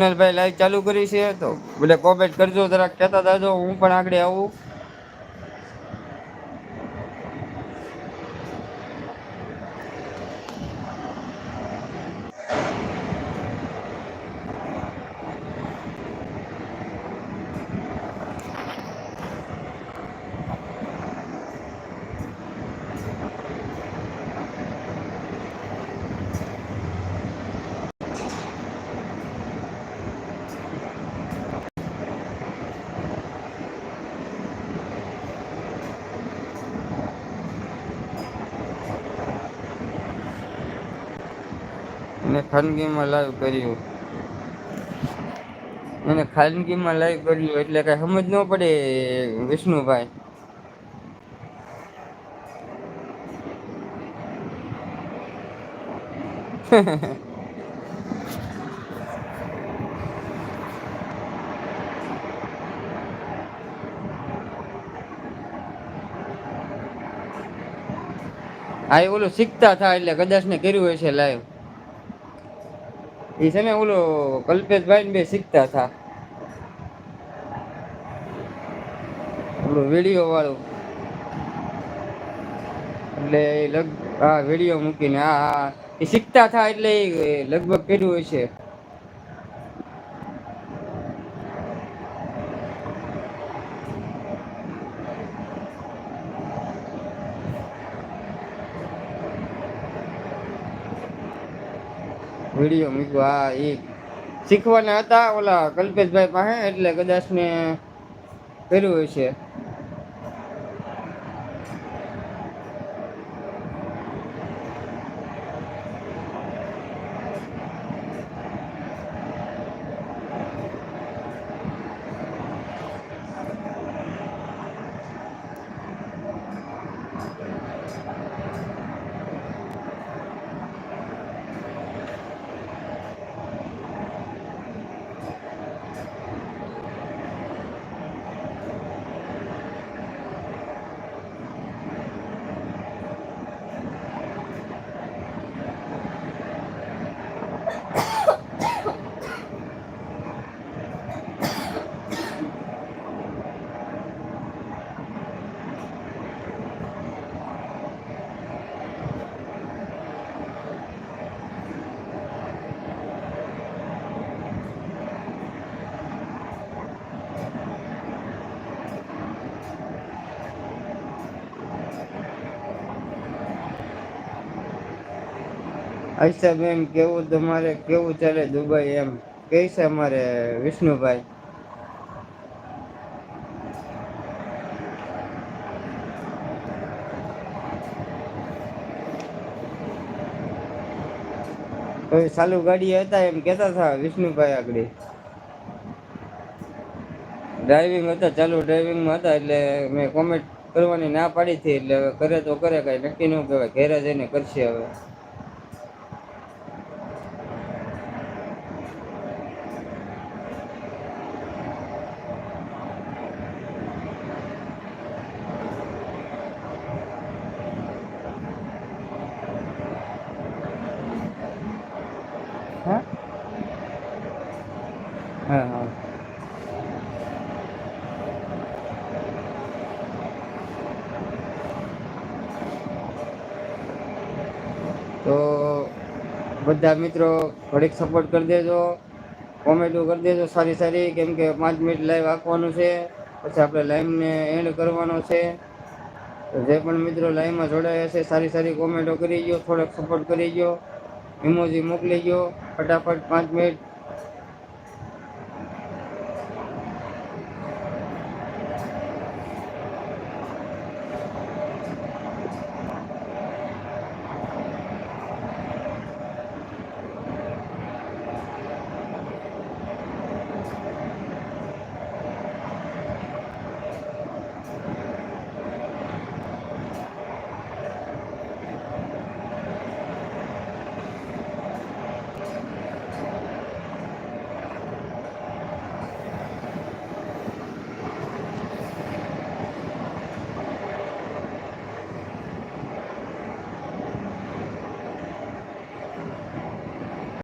ભાઈ લાઈવ ચાલુ કરી છે તો બોલે કોમેન્ટ કરજો જરાક કહેતા જાજો હું પણ આગળ આવું. અને ખાનગીમાં લાઈવ કર્યું. અને ખાનગીમાં લાઈવ કર્યું એટલે કઈ સમજ ન પડે વિષ્ણુભાઈ. હા એ ઓલું શીખતા થાય એટલે કદાચ ને કર્યું હશે લાઈવ. એ છે ને ઓલો કલ્પેશભાઈ ને બે શીખતા હતા. ઓલું વિડીયો વાળું. એટલે હા વિડીયો મૂકીને હા એ શીખતા થાય એટલે એ લગભગ કર્યું હશે. વિડીયો મૂક્યો હા એ શીખવાના હતા ઓલા કલ્પેશભાઈ પાસે એટલે કદાચ ને કર્યું હશે. અચ્છા બેન કેવું તમારે કેવું ચાલે દુબઈ એમ કે છે અમારે વિષ્ણુભાઈ. તો ચાલુ ગાડી હતા એમ કેતા હતા વિષ્ણુભાઈ આગળ. ડ્રાઇવિંગ હતા ચાલુ ડ્રાઇવિંગમાં હતા એટલે મેં કોમેન્ટ કરવાની ના પાડી હતી એટલે હવે કરે તો કરે કઈ નક્કી ન કહેવાય ઘેરે જઈને કરશે હવે. હા હા હા તો બધા મિત્રો ઘડીક સપોર્ટ કરી દેજો, કોમેન્ટો કરી દેજો સારી સારી, કેમ કે 5 મિનિટ લાઈવ આપવાનું છે પછી આપણે લાઈવને એન્ડ કરવાનો છે. તો જે પણ મિત્રો લાઈવમાં જોડાયા છે સારી સારી કોમેન્ટો કરી ગયો, થોડોક સપોર્ટ કરી ગયો, ઇમોજી મોકલી ગયો ફટાફટ 5 મિનિટ